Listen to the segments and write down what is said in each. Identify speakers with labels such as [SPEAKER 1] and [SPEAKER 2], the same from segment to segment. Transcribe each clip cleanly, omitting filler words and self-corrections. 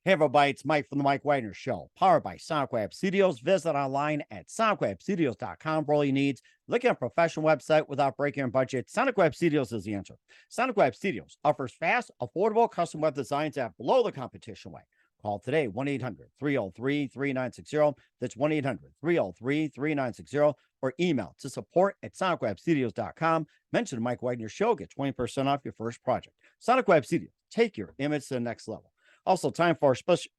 [SPEAKER 1] Hey everybody, it's Mike from the Mike Wagner Show, powered by Sonic Web Studios. Visit online at sonicwebstudios.com for all your needs. Looking at a professional website without breaking your budget, Sonic Web Studios is the answer. Sonic Web Studios offers fast, affordable custom web designs at below the competition way. Call today, 1-800-303-3960. That's 1-800-303-3960. Or email to support@sonicwebstudios.com. Mention the Mike Wagner Show. Get 20% off your first project. Sonic Web Studios. Take your image to the next level. Also, time for our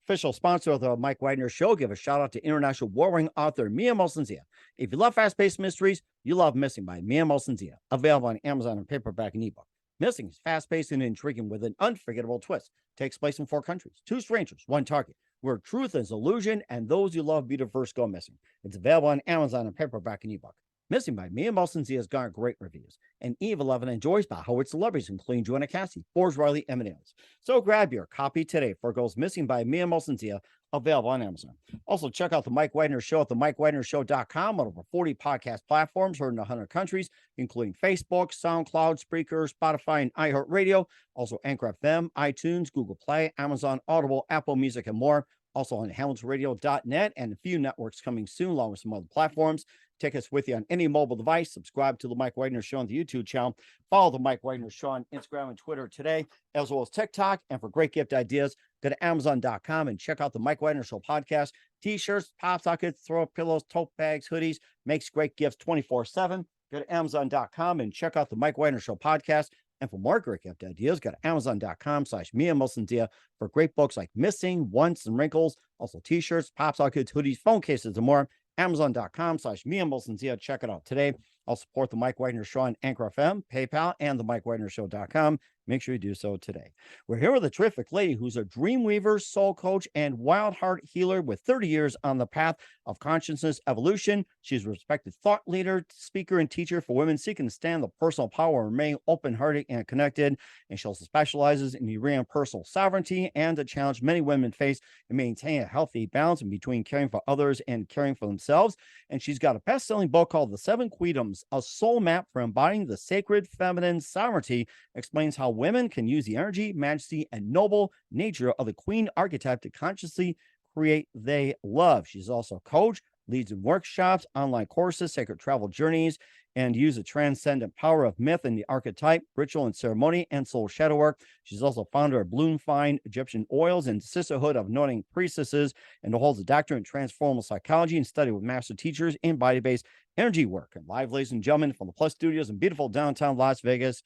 [SPEAKER 1] official sponsor of the Mike Wagner Show. Give a shout out to international warring author Mia Molson-Zia. If you love fast-paced mysteries, you love Missing by Mia Molson-Zia. Available on Amazon in paperback and ebook. Missing is fast-paced and intriguing with an unforgettable twist. Takes place in 4 countries, 2 strangers, 1 target, where truth is illusion and those you love be the first go missing. It's available on Amazon in paperback and ebook. Missing by Mia Molson-Zia has garnered great reviews, and Eve 11 enjoys by Howard celebrities, including Joanna Cassie, Forbes Riley, Eminems. So grab your copy today for Goes Missing by Mia Molson-Zia, available on Amazon. Also, check out the Mike Wagner Show at themikewagnershow.com on over 40 podcast platforms heard in 100 countries, including Facebook, SoundCloud, Spreaker, Spotify, and iHeartRadio. Also, Anchor FM, iTunes, Google Play, Amazon, Audible, Apple Music, and more. Also on hamiltonradio.net and a few networks coming soon, along with some other platforms. Take us with you on any mobile device. Subscribe to the Mike Wagner Show on the YouTube channel. Follow the Mike Wagner Show on Instagram and Twitter today, as well as TikTok. And for great gift ideas, go to Amazon.com and check out the Mike Wagner Show podcast. T-shirts, pop sockets, throw up pillows, tote bags, hoodies. Makes great gifts 24/7. Go to Amazon.com and check out the Mike Wagner Show podcast. And for more great gift ideas, go to Amazon.com/Mia Molson-Zia for great books like Missing, Once, and Wrinkles. Also T-shirts, pop sockets, hoodies, phone cases, and more. Amazon.com/Mia Molson-Zia. Check it out today. I'll support the Mike Wagner Show on Anchor FM, PayPal, and the MikeWagnerShow.com. Make sure you do so today. We're here with a terrific lady who's a dreamweaver, soul coach, and wild heart healer with 30 years on the path of consciousness evolution. She's a respected thought leader, speaker, and teacher for women seeking to stand the personal power and remain open-hearted and connected. And she also specializes in the area of personal sovereignty and the challenge many women face in maintaining a healthy balance in between caring for others and caring for themselves. And she's got a best-selling book called The Seven Queendoms, a soul map for embodying the sacred feminine sovereignty. Explains how women can use the energy, majesty, and noble nature of the queen archetype to consciously create they love. She's also a coach, leads in workshops, online courses, sacred travel journeys, and use the transcendent power of myth and the archetype, ritual and ceremony, and soul shadow work. She's also founder of Bloom Fine Egyptian Oils and Sisterhood of Anointing Priestesses, and holds a doctorate in transformational psychology and study with master teachers in body-based energy work. And live, ladies and gentlemen, from the Plus Studios in beautiful downtown Las Vegas,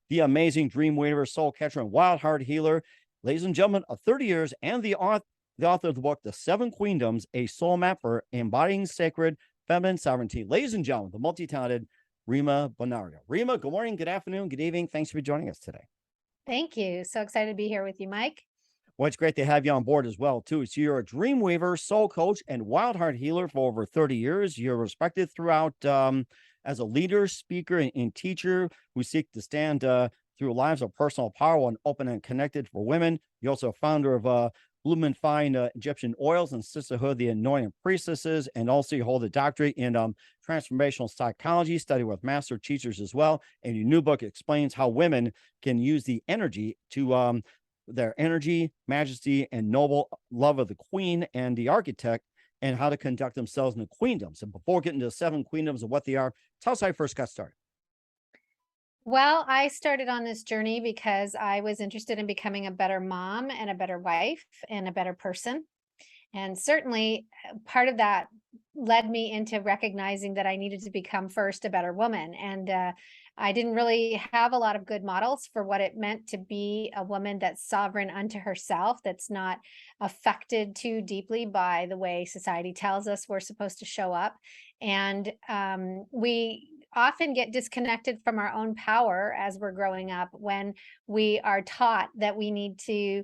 [SPEAKER 1] the amazing dreamweaver, soul catcher, and wild heart healer, ladies and gentlemen, of 30 years, and the author of the book, The Seven Queendoms, a soul map for embodying sacred feminine sovereignty. Ladies and gentlemen, the multi-talented Rima Bonario. Rima, good morning, good afternoon, good evening. Thanks for joining us today.
[SPEAKER 2] Thank you. So excited to be here with you, Mike.
[SPEAKER 1] Well, it's great to have you on board as well, too. So you're a dreamweaver, soul coach, and wild heart healer for over 30 years. You're respected throughout as a leader, speaker, and teacher who seek to stand through lives of personal power and open and connected for women. You're also a founder of Bloom Fine Egyptian Oils and Sisterhood, the Anointing Priestesses, and also you hold a doctorate in transformational psychology, study with master teachers as well. And your new book explains how women can use the energy to their energy, majesty, and noble love of the queen and the architect, and how to conduct themselves in the queendoms. And before getting to the 7 queendoms and what they are, tell us how you first got started.
[SPEAKER 2] Well, I started on this journey because I was interested in becoming a better mom and a better wife and a better person. And certainly part of that led me into recognizing that I needed to become first a better woman. And I didn't really have a lot of good models for what it meant to be a woman that's sovereign unto herself, that's not affected too deeply by the way society tells us we're supposed to show up. And we often get disconnected from our own power as we're growing up when we are taught that we need to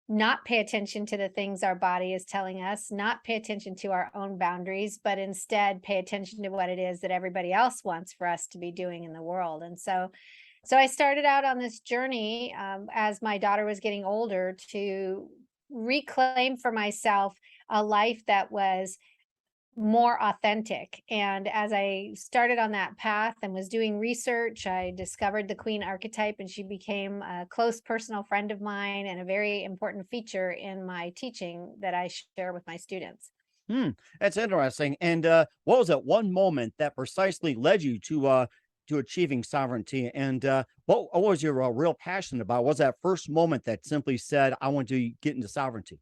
[SPEAKER 2] not pay attention to the things our body is telling us, not pay attention to our own boundaries, but instead pay attention to what it is that everybody else wants for us to be doing in the world. And so I started out on this journey as my daughter was getting older to reclaim for myself a life that was more authentic. And as I started on that path and was doing research, I discovered the queen archetype, and she became a close personal friend of mine and a very important feature in my teaching that I share with my students.
[SPEAKER 1] Hmm, that's interesting. And what was that one moment that precisely led you to achieving sovereignty? And what was your real passion about? Was that first moment that simply said, "I want to get into sovereignty"?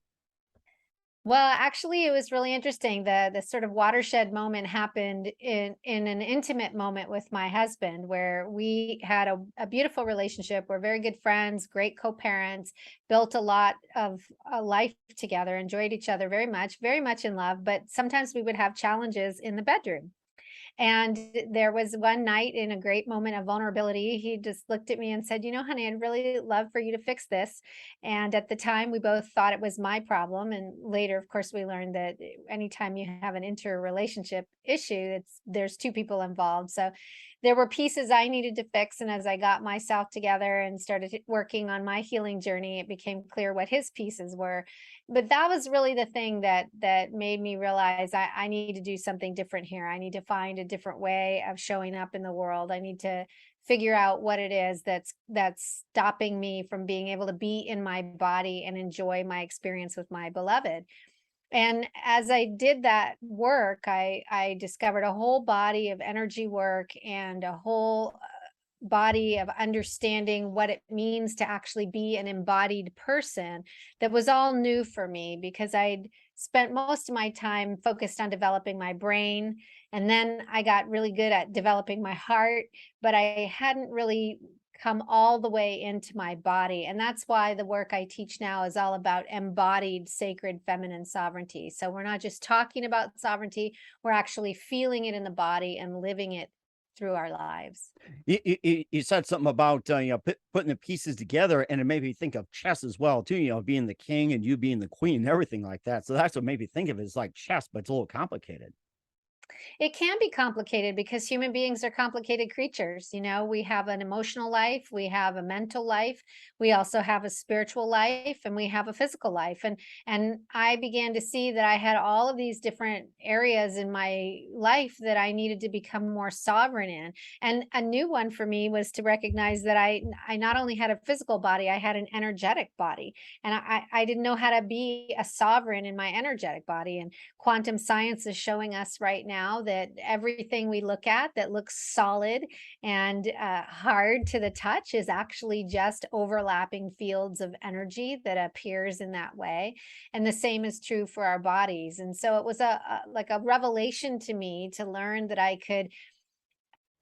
[SPEAKER 2] Well, actually, it was really interesting. The sort of watershed moment happened in an intimate moment with my husband, where we had a beautiful relationship. We're very good friends, great co-parents, built a lot of a life together, enjoyed each other very much in love. But sometimes we would have challenges in the bedroom. And there was one night in a great moment of vulnerability, he just looked at me and said, "You know, honey, I'd really love for you to fix this." And at the time, we both thought it was my problem. And later, of course, we learned that anytime you have an interrelationship issue, there's two people involved. So there were pieces I needed to fix. And as I got myself together and started working on my healing journey, it became clear what his pieces were. But that was really the thing that made me realize I need to do something different here. I need to find a different way of showing up in the world. I need to figure out what it is that's stopping me from being able to be in my body and enjoy my experience with my beloved. And as I did that work, I discovered a whole body of energy work and a whole body of understanding what it means to actually be an embodied person that was all new for me, because I'd spent most of my time focused on developing my brain. And then I got really good at developing my heart, but I hadn't really come all the way into my body. And that's why the work I teach now is all about embodied sacred feminine sovereignty. So we're not just talking about sovereignty, we're actually feeling it in the body and living it through our lives.
[SPEAKER 1] You said something about putting the pieces together, and it made me think of chess as well too. Being the king and you being the queen, and everything like that. So that's what made me think of it as like chess, but it's a little complicated.
[SPEAKER 2] It can be complicated because human beings are complicated creatures. You know, we have an emotional life, we have a mental life, we also have a spiritual life, and we have a physical life. And I began to see that I had all of these different areas in my life that I needed to become more sovereign in. And a new one for me was to recognize that I not only had a physical body, I had an energetic body. And I didn't know how to be a sovereign in my energetic body. And quantum science is showing us right now that everything we look at that looks solid and hard to the touch is actually just overlapping fields of energy that appears in that way. And the same is true for our bodies. And so it was like a revelation to me to learn that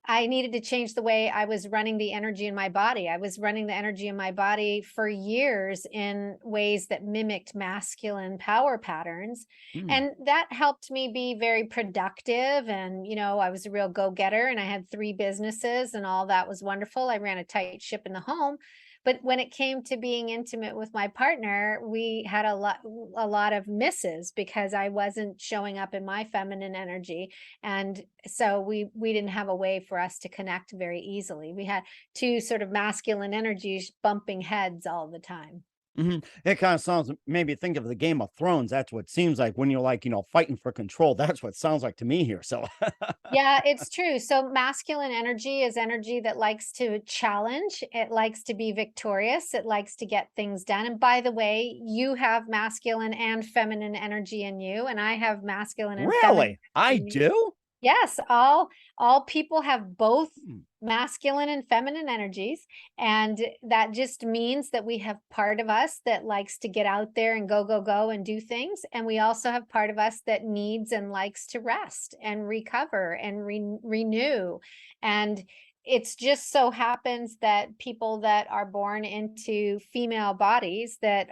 [SPEAKER 2] I needed to change the way I was running the energy in my body. I was running the energy in my body for years in ways that mimicked masculine power patterns.
[SPEAKER 1] Hmm.
[SPEAKER 2] And that helped me be very productive. And, you know, I was a real go getter and I had three businesses and all that was wonderful. I ran a tight ship in the home. But when it came to being intimate with my partner, we had a lot of misses because I wasn't showing up in my feminine energy, and so we didn't have a way for us to connect very easily. We had two sort of masculine energies bumping heads all the time.
[SPEAKER 1] It kind of sounds maybe think of the Game of Thrones. That's what it seems like when you're like fighting for control. That's what it sounds like to me here. So
[SPEAKER 2] Yeah, it's true. So masculine energy is energy that likes to challenge. It likes to be victorious. It likes to get things done. And by the way, you have masculine and feminine energy in you, and I have masculine and feminine
[SPEAKER 1] really, I
[SPEAKER 2] in me.
[SPEAKER 1] do.
[SPEAKER 2] Yes, all people have both
[SPEAKER 1] Hmm.
[SPEAKER 2] masculine and feminine energies, and that just means that we have part of us that likes to get out there and go go go and do things, and we also have part of us that needs and likes to rest and recover and renew. And it's just so happens that people that are born into female bodies that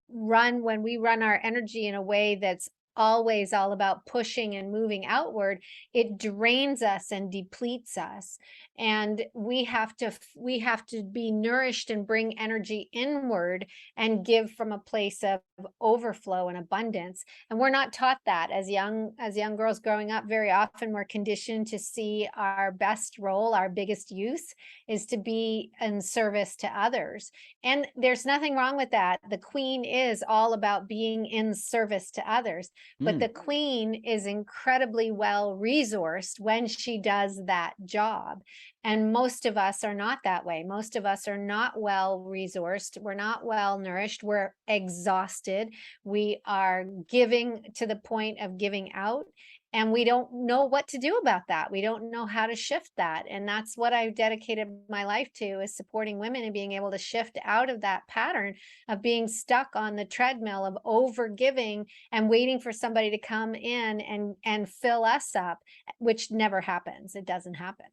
[SPEAKER 2] run when we run our energy in a way that's always all about pushing and moving outward, it drains us and depletes us. And we have to be nourished and bring energy inward and give from a place of overflow and abundance. And we're not taught that as young girls growing up. Very often we're conditioned to see our best role, our biggest use is to be in service to others. And there's nothing wrong with that. The queen is all about being in service to others. but the queen is incredibly well resourced when she does that job. And most of us are not that way. Most of us are not well resourced. We're not well nourished. We're exhausted. We are giving to the point of giving out. And we don't know what to do about that. We don't know how to shift that. And that's what I've dedicated my life to, is supporting women and being able to shift out of that pattern of being stuck on the treadmill of over giving and waiting for somebody to come in and fill us up, which never happens. It doesn't happen.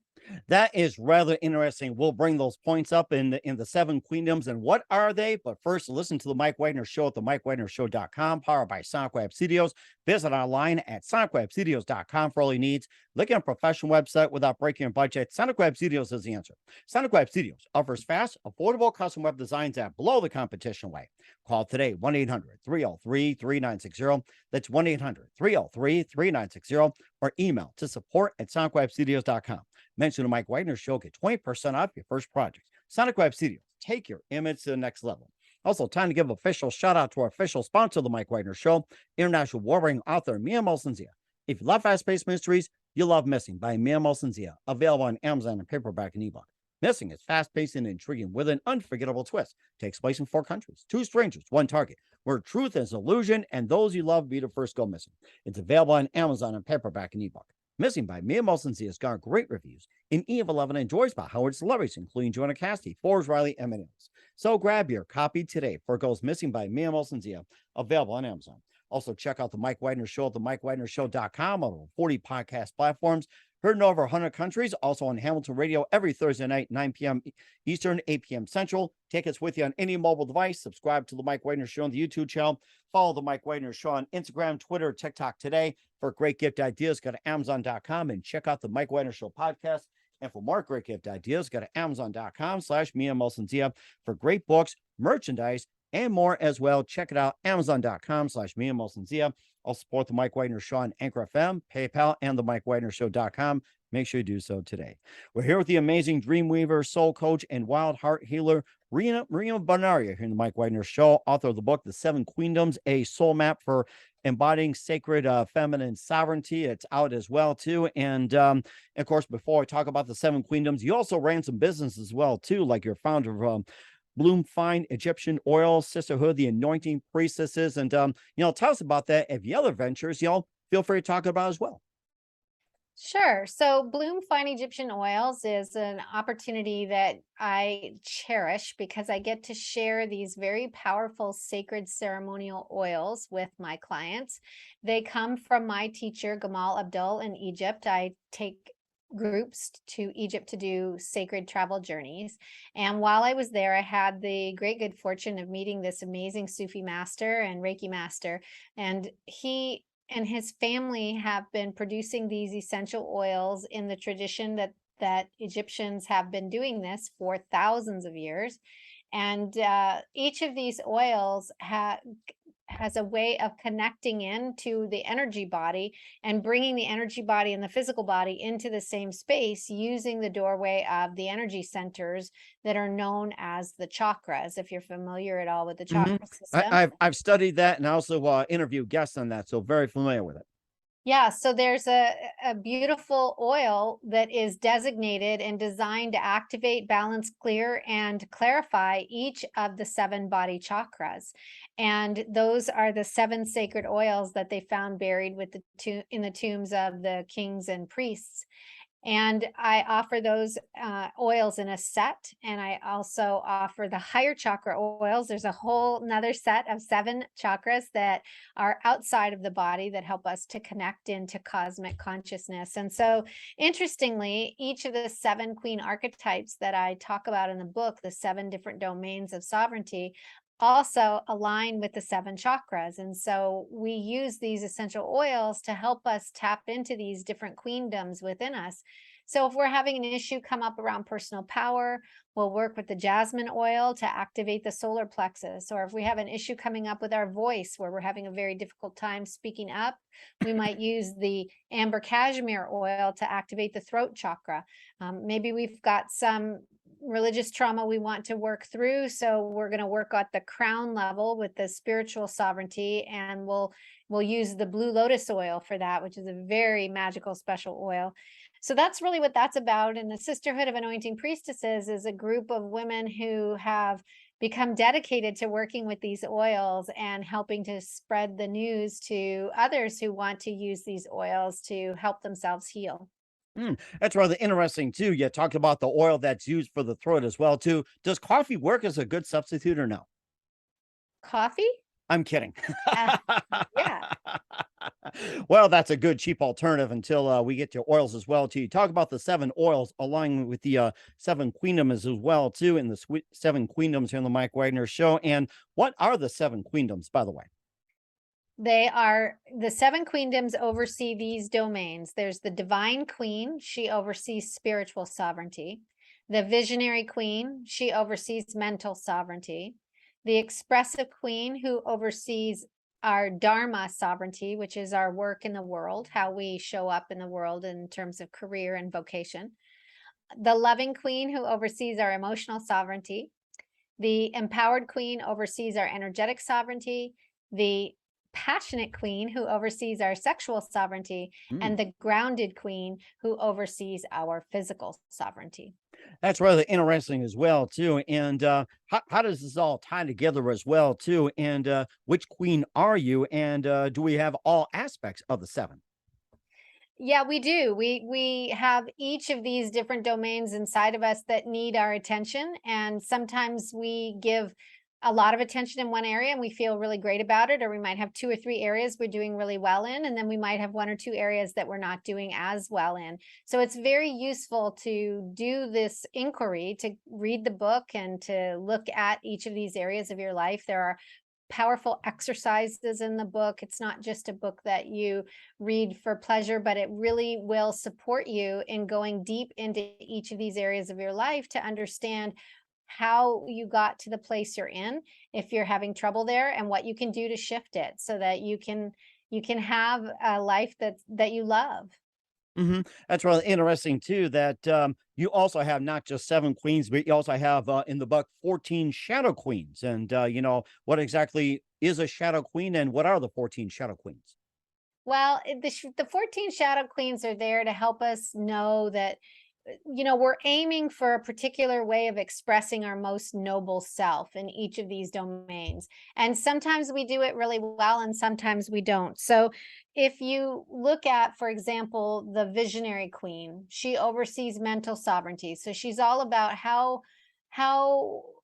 [SPEAKER 1] That is rather interesting. We'll bring those points up in the Seven Queendoms. And what are they? But first, listen to the Mike Wagner Show at the MikeWagnerShow.com, powered by Sonic Web Studios. Visit online at SonicWebStudios.com for all your needs. Looking at a professional website without breaking your budget? Sonic Web Studios is the answer. Sonic Web Studios offers fast, affordable custom web designs that blow the competition away. Call today, 1-800-303-3960. That's 1-800-303-3960, or email to support@SonicWebStudios.com. Mention the Mike Wagner Show, get 20% off your first project. Sonic Web Studios, take your image to the next level. Also, time to give official shout out to our official sponsor of the Mike Wagner Show, international warring author Mia Molson-Zia. If you love fast-paced mysteries, you love Missing by Mia Molson-Zia, available on Amazon and paperback and ebook. Missing is fast-paced and intriguing with an unforgettable twist. Takes place in 4 countries, 2 strangers, 1 target, where truth is illusion and those you love be the first go missing. It's available on Amazon and paperback and ebook. Missing by Mia Molson-Zia has got great reviews in E of11 enjoys by Howard celebrities, including Jonah Cassidy, Forbes, Riley, and many others. So grab your copy today for it goes Missing by Mia Molson-Zia, available on Amazon. Also, check out the Mike Wagner Show at the MikeWagnerShow.com on over 40 podcast platforms. Heard in over 100 countries, also on Hamilton Radio every Thursday night, 9 p.m. Eastern, 8 p.m. Central. Take us with you on any mobile device. Subscribe to the Mike Wagner Show on the YouTube channel. Follow the Mike Wagner Show on Instagram, Twitter, TikTok today. For great gift ideas, go to Amazon.com and check out the Mike Wagner Show podcast. And for more great gift ideas, go to Amazon.com/Mia Molson-Zia for great books, merchandise, and more as well. Check it out, Amazon.com/Mia Molson-Zia. I'll support the Mike Wagner Show on Anchor FM, PayPal, and the MikeWagnerShow.com. Make sure you do so today. We're here with the amazing dreamweaver, soul coach, and wild heart healer, Rima Bonario, here in the Mike Wagner Show, author of the book, The Seven Queendoms, a soul map for embodying sacred feminine sovereignty. It's out as well, too. And of course, before I talk about the Seven Queendoms, you also ran some business as well, too, like you're founder of Bloom Fine Egyptian Oil, Sisterhood, the Anointing Priestesses. And, tell us about that. If you have other ventures, feel free to talk about as well.
[SPEAKER 2] Sure. So Bloom Fine Egyptian Oils is an opportunity that I cherish because I get to share these very powerful sacred ceremonial oils with my clients. They come from my teacher, Gamal Abdul, in Egypt. I take groups to Egypt to do sacred travel journeys. And while I was there, I had the great good fortune of meeting this amazing Sufi master and Reiki master. And he and his family have been producing these essential oils in the tradition that Egyptians have been doing this for thousands of years. And each of these oils has a way of connecting into the energy body and bringing the energy body and the physical body into the same space using the doorway of the energy centers that are known as the chakras, if you're familiar at all with the chakra system.
[SPEAKER 1] I've studied that and I also interviewed guests on that, so very familiar with it.
[SPEAKER 2] Yeah, so there's a beautiful oil that is designated and designed to activate, balance, clear, and clarify each of the 7 body chakras. And those are the 7 sacred oils that they found buried with in the tombs of the kings and priests. And I offer those oils in a set. And I also offer the higher chakra oils. There's a whole another set of 7 chakras that are outside of the body that help us to connect into cosmic consciousness. And so interestingly, each of the 7 queen archetypes that I talk about in the book, the 7 different domains of sovereignty, also align with the 7 chakras. And so we use these essential oils to help us tap into these different queendoms within us. So if we're having an issue come up around personal power, we'll work with the jasmine oil to activate the solar plexus. Or if we have an issue coming up with our voice where we're having a very difficult time speaking up, we might use the amber cashmere oil to activate the throat chakra. Maybe we've got some religious trauma we want to work through. So we're going to work at the crown level with the spiritual sovereignty, and we'll use the blue lotus oil for that, which is a very magical special oil. So that's really what that's about. And the Sisterhood of Anointing Priestesses is a group of women who have become dedicated to working with these oils and helping to spread the news to others who want to use these oils to help themselves heal.
[SPEAKER 1] That's rather interesting too. You talked about the oil that's used for the throat as well too. Does coffee work as a good substitute or no?
[SPEAKER 2] Coffee?
[SPEAKER 1] I'm kidding.
[SPEAKER 2] Uh, yeah.
[SPEAKER 1] Well, that's a good cheap alternative until we get to oils as well too. You talk about the seven oils along with the seven queendoms as well too, in the seven queendoms here on the Mike Wagner Show. And what are the seven queendoms, by the way?
[SPEAKER 2] They are the seven queendoms oversee these domains. There's the divine queen, she oversees spiritual sovereignty. The visionary queen, she oversees mental sovereignty. The expressive queen, who oversees our dharma sovereignty, which is our work in the world, how we show up in the world in terms of career and vocation. The loving queen, who oversees our emotional sovereignty. The empowered queen oversees our energetic sovereignty. The passionate queen, who oversees our sexual sovereignty,
[SPEAKER 1] Mm.
[SPEAKER 2] and the grounded queen, who oversees our physical sovereignty.
[SPEAKER 1] That's rather interesting as well too. And how does this all tie together as well too? And which queen are you? And do we have all aspects of the seven?
[SPEAKER 2] Yeah, we do. We have each of these different domains inside of us that need our attention, and sometimes we give a lot of attention in one area and we feel really great about it, or we might have two or three areas we're doing really well in, and then we might have one or two areas that we're not doing as well in. So it's very useful to do this inquiry, to read the book and to look at each of these areas of your life. There are powerful exercises in the book. It's not just a book that you read for pleasure, but it really will support you in going deep into each of these areas of your life to understand how you got to the place you're in, if you're having trouble there, and what you can do to shift it so that you can have a life that you love.
[SPEAKER 1] That's really interesting too. That you also have not just seven queens, but you also have in the book 14 shadow queens. And what exactly is a shadow queen, and what are the 14 shadow queens?
[SPEAKER 2] Well, the 14 shadow queens are there to help us know that, we're aiming for a particular way of expressing our most noble self in each of these domains. And sometimes we do it really well, and sometimes we don't. So, if you look at, for example, the visionary queen, she oversees mental sovereignty. So she's all about how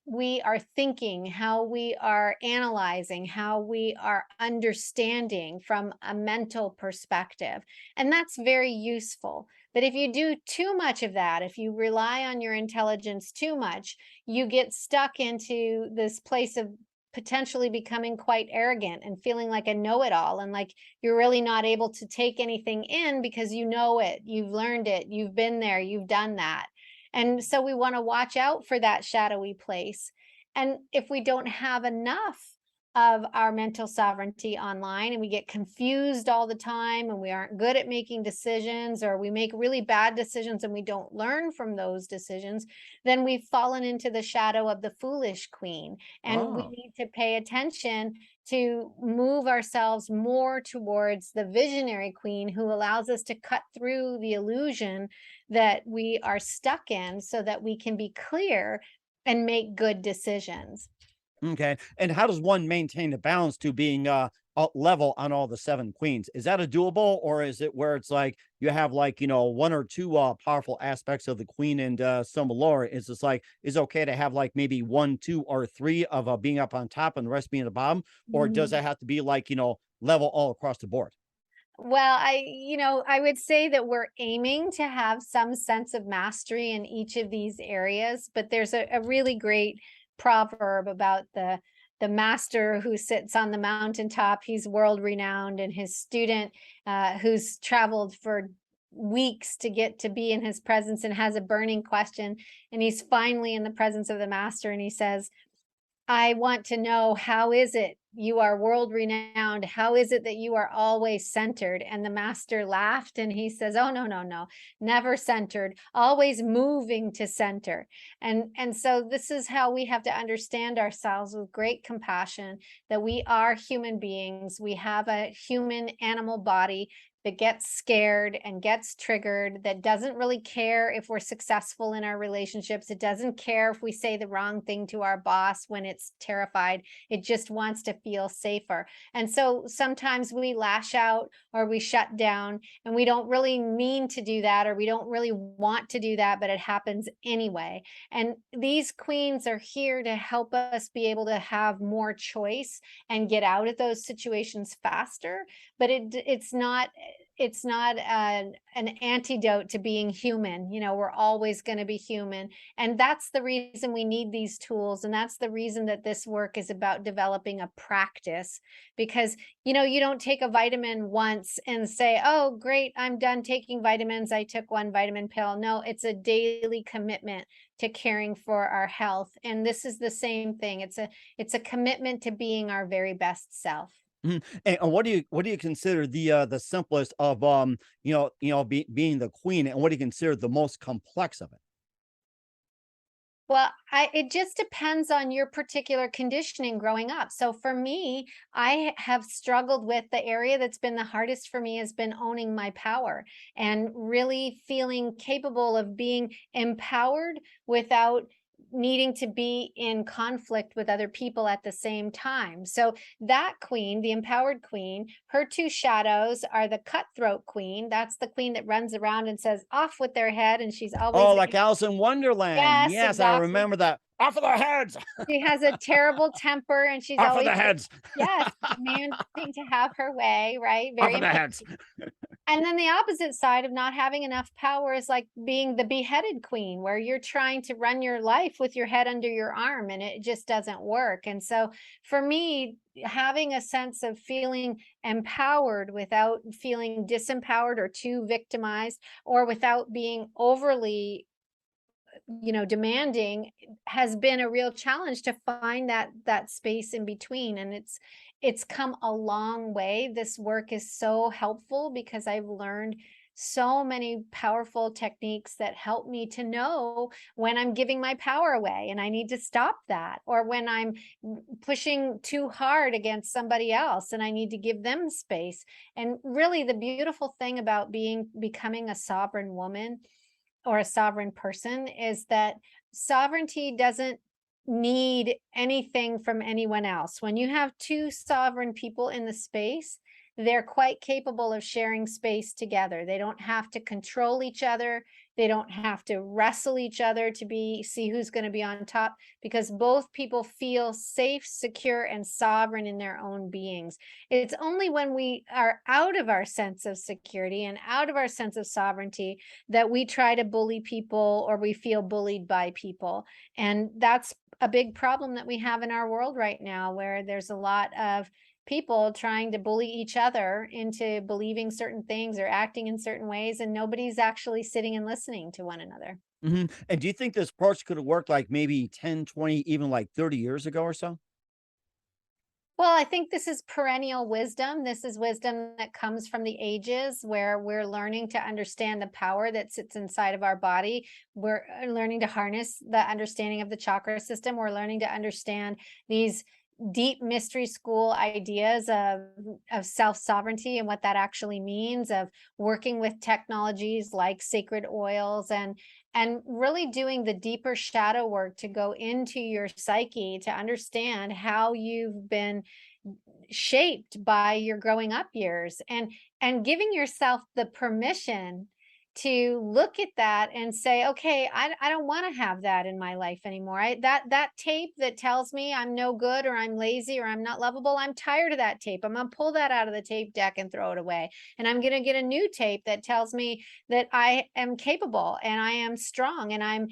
[SPEAKER 2] we are thinking, how we are analyzing, how we are understanding from a mental perspective. And that's very useful. But if you do too much of that, if you rely on your intelligence too much, you get stuck into this place of potentially becoming quite arrogant and feeling like a know-it-all, and like you're really not able to take anything in because you know it, you've learned it, you've been there, you've done that. And so we want to watch out for that shadowy place. And if we don't have enough of our mental sovereignty online, and we get confused all the time, and we aren't good at making decisions, or we make really bad decisions and we don't learn from those decisions, then we've fallen into the shadow of the foolish queen. And we
[SPEAKER 1] Oh,
[SPEAKER 2] need to pay attention to move ourselves more towards the visionary queen, who allows us to cut through the illusion that we are stuck in so that we can be clear and make good decisions.
[SPEAKER 1] okay. And how does one maintain the balance to being level on all the seven queens? Is that a doable, or is it where it's like you have like one or two powerful aspects of the queen and some lower? Is it's like is it okay to have like maybe one, two, or three of being up on top and the rest being at the bottom, or does
[SPEAKER 2] Mhm.
[SPEAKER 1] that have to be like level all across the board?
[SPEAKER 2] Well, I would say that we're aiming to have some sense of mastery in each of these areas, but there's a really great proverb about the master who sits on the mountaintop. He's world renowned, and his student, who's traveled for weeks to get to be in his presence and has a burning question, and he's finally in the presence of the master, and he says, I want to know, how is it you are world renowned? How is it that you are always centered? And the master laughed and he says, "Oh, no, no, no, never centered, always moving to center." And so this is how we have to understand ourselves with great compassion, that we are human beings. We have a human animal body that gets scared and gets triggered, that doesn't really care if we're successful in our relationships. It doesn't care if we say the wrong thing to our boss when it's terrified. It just wants to feel safer. And so sometimes we lash out or we shut down, and we don't really mean to do that, or we don't really want to do that, but it happens anyway. And these queens are here to help us be able to have more choice and get out of those situations faster. But it's not an antidote to being human. We're always going to be human. And that's the reason we need these tools. And that's the reason that this work is about developing a practice. Because, you don't take a vitamin once and say, "Oh, great, I'm done taking vitamins. I took one vitamin pill." No, it's a daily commitment to caring for our health. And this is the same thing. It's a commitment to being our very best self.
[SPEAKER 1] Mhm. And what do you consider the simplest of being the queen, and what do you consider the most complex of it?
[SPEAKER 2] Well, it just depends on your particular conditioning growing up. So for me, I have struggled with, the area that's been the hardest for me has been owning my power and really feeling capable of being empowered without needing to be in conflict with other people at the same time. So that queen, the empowered queen, her two shadows are the cutthroat queen. That's the queen that runs around and says, "Off with their head," and she's
[SPEAKER 1] Oh,
[SPEAKER 2] always,
[SPEAKER 1] like Alice in Wonderland.
[SPEAKER 2] yes,
[SPEAKER 1] Yes, I
[SPEAKER 2] exactly.
[SPEAKER 1] remember that. Off of their heads.
[SPEAKER 2] She has a terrible temper and she's
[SPEAKER 1] Off of
[SPEAKER 2] always,
[SPEAKER 1] the heads.
[SPEAKER 2] yes, demanding to have her way, right?
[SPEAKER 1] Off
[SPEAKER 2] Very
[SPEAKER 1] of the heads.
[SPEAKER 2] impatient. And then the opposite side of not having enough power is like being the beheaded queen, where you're trying to run your life with your head under your arm and it just doesn't work. And so for me, having a sense of feeling empowered without feeling disempowered or too victimized, or without being overly demanding, has been a real challenge to find that space in between. And it's come a long way. This work is so helpful because I've learned so many powerful techniques that help me to know when I'm giving my power away and I need to stop that, or when I'm pushing too hard against somebody else and I need to give them space. And really, the beautiful thing about becoming a sovereign woman or a sovereign person is that sovereignty doesn't need anything from anyone else. When you have two sovereign people in the space, they're quite capable of sharing space together. They don't have to control each other. They don't have to wrestle each other to see who's going to be on top, because both people feel safe, secure, and sovereign in their own beings. It's only when we are out of our sense of security and out of our sense of sovereignty that we try to bully people or we feel bullied by people. And that's a big problem that we have in our world right now, where there's a lot of people trying to bully each other into believing certain things or acting in certain ways, and nobody's actually sitting and listening to one another.
[SPEAKER 1] Mhm. And do you think this approach could have worked like maybe 10, 20, even like 30 years ago or so?
[SPEAKER 2] Well, I think this is perennial wisdom. This is wisdom that comes from the ages, where we're learning to understand the power that sits inside of our body. We're learning to harness the understanding of the chakra system. We're learning to understand these deep mystery school ideas of self-sovereignty and what that actually means, of working with technologies like sacred oils, and really doing the deeper shadow work to go into your psyche to understand how you've been shaped by your growing up years, and giving yourself the permission to look at that and say, "Okay, I don't want to have that in my life anymore. That tape that tells me I'm no good or I'm lazy or I'm not lovable, I'm tired of that tape. I'm gonna pull that out of the tape deck and throw it away. And I'm gonna get a new tape that tells me that I am capable and I am strong and I'm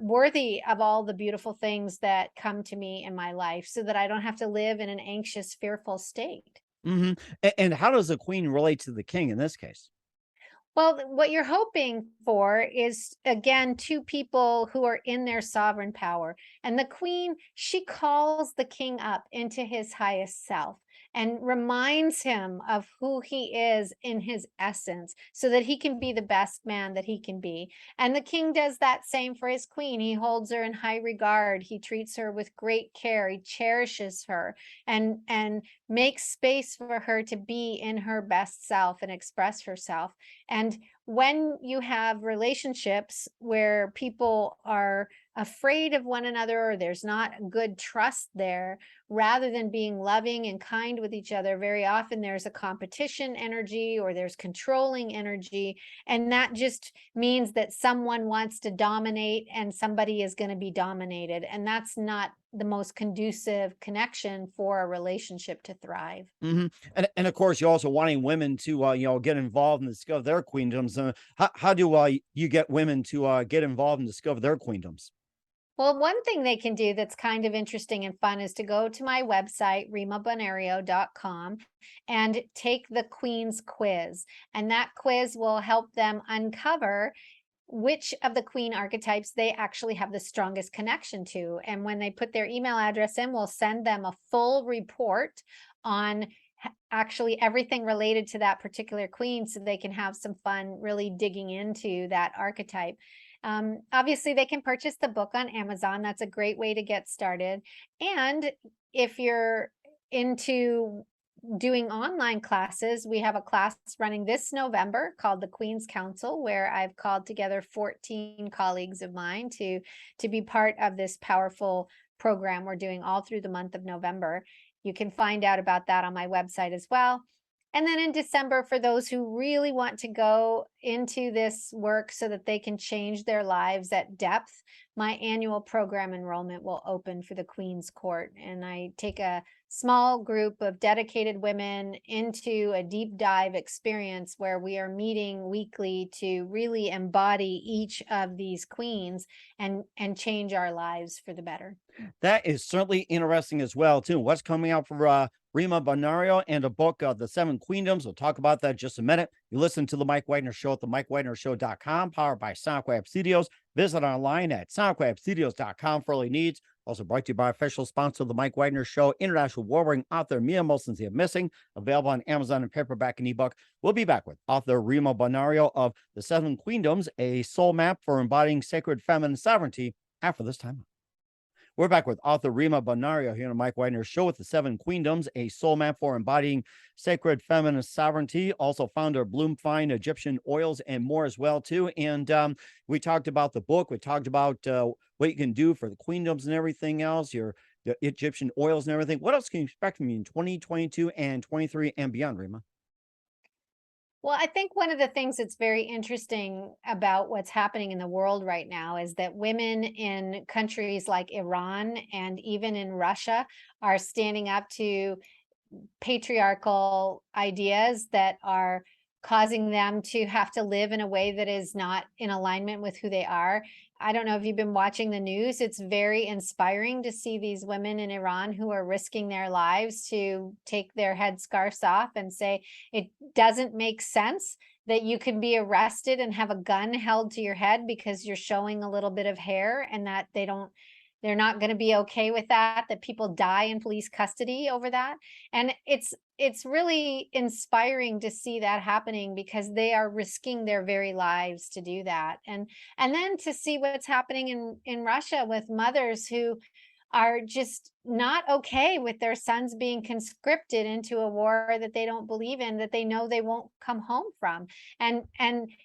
[SPEAKER 2] worthy of all the beautiful things that come to me in my life, so that I don't have to live in an anxious, fearful state."
[SPEAKER 1] Mhm. And how does the queen relate to the king in this case?
[SPEAKER 2] Well, what you're hoping for is, again, two people who are in their sovereign power. And the queen, she calls the king up into his highest self and reminds him of who he is in his essence so that he can be the best man that he can be. And the king does that same for his queen. He holds her in high regard. He treats her with great care. He cherishes her and makes space for her to be in her best self and express herself. And when you have relationships where people are afraid of one another or there's not good trust there, rather than being loving and kind with each other, very often there's a competition energy or there's controlling energy. And that just means that someone wants to dominate and somebody is going to be dominated. And that's not the most conducive connection for a relationship to thrive.
[SPEAKER 1] Mhm. And of course, you're also wanting women to, get involved and discover their queendoms. How do you get women to get involved and discover their queendoms?
[SPEAKER 2] Well, one thing they can do that's kind of interesting and fun is to go to my website, rimabonario.com, and take the Queen's quiz. And that quiz will help them uncover which of the queen archetypes they actually have the strongest connection to. And when they put their email address in, we'll send them a full report on actually everything related to that particular queen so they can have some fun really digging into that archetype. Obviously, they can purchase the book on Amazon. That's a great way to get started. And if you're into doing online classes, we have a class running this November called the Queen's Council, where I've called together 14 colleagues of mine to be part of this powerful program we're doing all through the month of November. You can find out about that on my website as well. And then in December, for those who really want to go into this work so that they can change their lives at depth, my annual program enrollment will open for the Queen's Court. And I take a small group of dedicated women into a deep dive experience where we are meeting weekly to really embody each of these queens and change our lives for the better.
[SPEAKER 1] That is certainly interesting as well, too. What's coming out for Rima Bonario and a book, The Seven Queendoms. We'll talk about that in just a minute. You listen to The Mike Wagner Show at the MikeWagnerShow.com, powered by SonicWeb Studios. Visit online at SonicWebStudios.com for all your needs. Also brought to you by official sponsor of The Mike Wagner Show, international war-wearing author Mia Molson's The Missing, available on Amazon and paperback and ebook. We'll be back with author Rima Bonario of The Seven Queendoms, a soul map for embodying sacred feminine sovereignty after this time. We're back with author Rima Bonario here on Mike Wagner's Show with the Seven Queendoms, a soul map for embodying sacred feminine sovereignty. Also founder of Bloomfine Egyptian Oils and more as well too. And we talked about the book. We talked about what you can do for the queendoms and everything else. The Egyptian oils and everything. What else can you expect from you in 2022 and 23 and beyond, Rima?
[SPEAKER 2] Well, I think one of the things that's very interesting about what's happening in the world right now is that women in countries like Iran and even in Russia are standing up to patriarchal ideas that are causing them to have to live in a way that is not in alignment with who they are. I don't know if you've been watching the news. It's very inspiring to see these women in Iran who are risking their lives to take their headscarves off and say it doesn't make sense that you can be arrested and have a gun held to your head because you're showing a little bit of hair, and that they're not going to be okay with that people die in police custody over that. And it's really inspiring to see that happening because they are risking their very lives to do that. And then to see what's happening in Russia with mothers who are just not okay with their sons being conscripted into a war that they don't believe in, that they know they won't come home from. And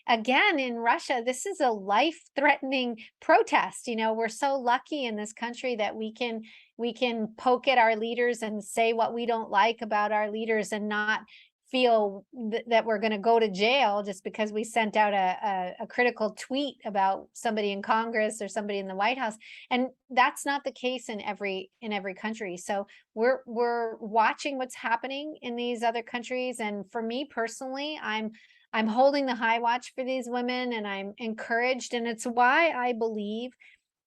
[SPEAKER 2] again, in Russia, this is a life-threatening protest. You know, we're so lucky in this country that we can poke at our leaders and say what we don't like about our leaders and not feel that we're going to go to jail just because we sent out a critical tweet about somebody in Congress or somebody in the White House. And that's not the case in every country. So we're watching what's happening in these other countries. And for me personally, I'm holding the high watch for these women and I'm encouraged. And it's why I believe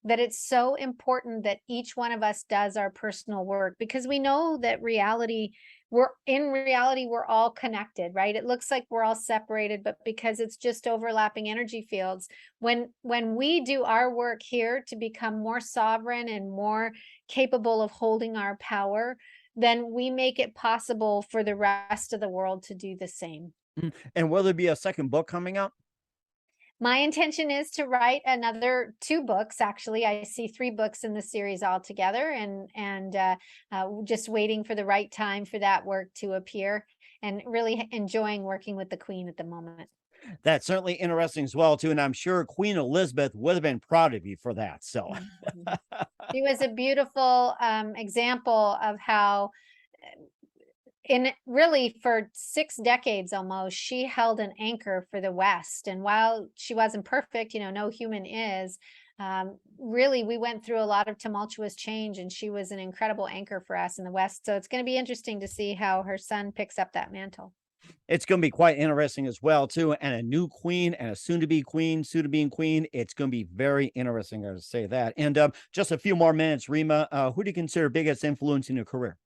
[SPEAKER 2] that it's so important that each one of us does our personal work, because we know that reality we're all connected, right? It looks like we're all separated, but because it's just overlapping energy fields, when we do our work here to become more sovereign and more capable of holding our power, then we make it possible for the rest of the world to do the same.
[SPEAKER 1] Mm. And will there be a second book coming out?
[SPEAKER 2] My intention is to write another 2 books. Actually, I see 3 books in the series altogether, and just waiting for the right time for that work to appear, and really enjoying working with the Queen at the moment.
[SPEAKER 1] That's certainly interesting as well, too. And I'm sure Queen Elizabeth would have been proud of you for that. So
[SPEAKER 2] Mhm. She was a beautiful example of how, in really for 6 decades almost, she held an anchor for the West, and while she wasn't perfect, no human is, really, we went through a lot of tumultuous change, and she was an incredible anchor for us in the West, so it's gonna be interesting to see how her son picks up that mantle.
[SPEAKER 1] it's going to be quite interesting as well, too. And a new queen and a soon to be queen. It's going to be very interesting. I gotta say that. And just a few more minutes, Rima. Who do you consider biggest influence in your career?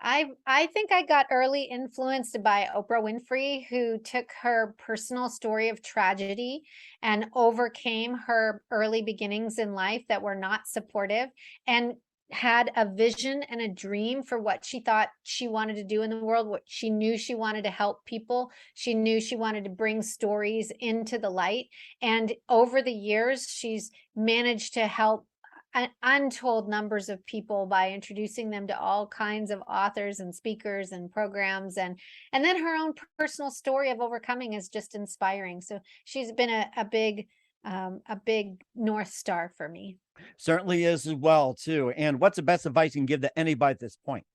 [SPEAKER 2] I think I got early influenced by Oprah Winfrey, who took her personal story of tragedy and overcame her early beginnings in life that were not supportive, and had a vision and a dream for what she thought she wanted to do in the world. What she knew, she wanted to help people. She knew she wanted to bring stories into the light. And over the years, she's managed to help untold numbers of people by introducing them to all kinds of authors and speakers and programs, and then her own personal story of overcoming is just inspiring. So she's been a big north star for me.
[SPEAKER 1] Certainly is as well, too. And what's the best advice you can give to anybody at this point?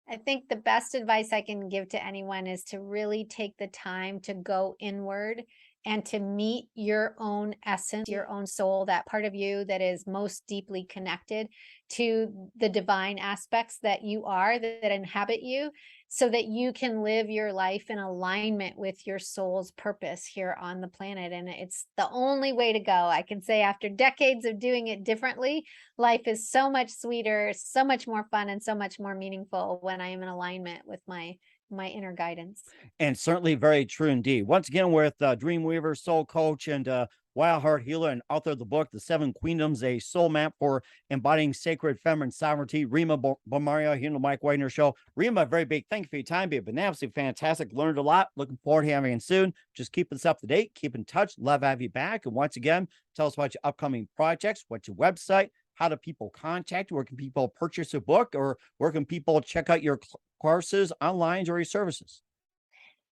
[SPEAKER 2] I think the best advice I can give to anyone is to really take the time to go inward and to meet your own essence, your own soul, that part of you that is most deeply connected to the divine aspects that you are, that inhabit you, so that you can live your life in alignment with your soul's purpose here on the planet. And it's the only way to go. I can say, after decades of doing it differently, life is so much sweeter, so much more fun, and so much more meaningful when I am in alignment with my inner guidance.
[SPEAKER 1] And certainly very true indeed. Once again, with Dreamweaver, soul coach, and wild heart healer, and author of the book, The Seven Queendoms, a soul map for embodying sacred feminine sovereignty, Rima Bonario here on the Mike Wagner Show. Rima, a very big thank you for your time. You've been absolutely fantastic. Learned a lot. Looking forward to having you soon. Just keep us up to date. Keep in touch. Love to have you back. And once again, tell us about your upcoming projects. What's your website? How do people contact you? Where can people purchase a book, or where can people check out your courses online or your services?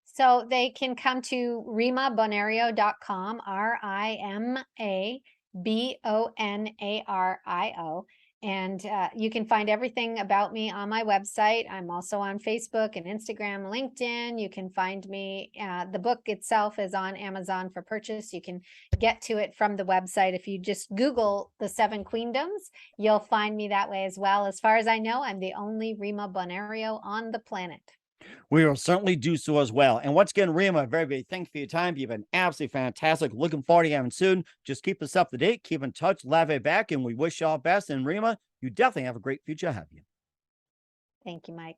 [SPEAKER 2] So they can come to rimabonario.com, Rimabonario. And you can find everything about me on my website. I'm also on Facebook and Instagram, LinkedIn. You can find me. The book itself is on Amazon for purchase. You can get to it from the website. If you just Google the Seven Queendoms, you'll find me that way as well. As far as I know, I'm the only Rima Bonario on the planet.
[SPEAKER 1] We will certainly do so as well. And once again, Rima, very, very thanks for your time. You've been absolutely fantastic. Looking forward to having soon. Just keep us up to date. Keep in touch. Love it back. And we wish you all best. And Rima, you definitely have a great future ahead of you.
[SPEAKER 2] Thank you, Mike.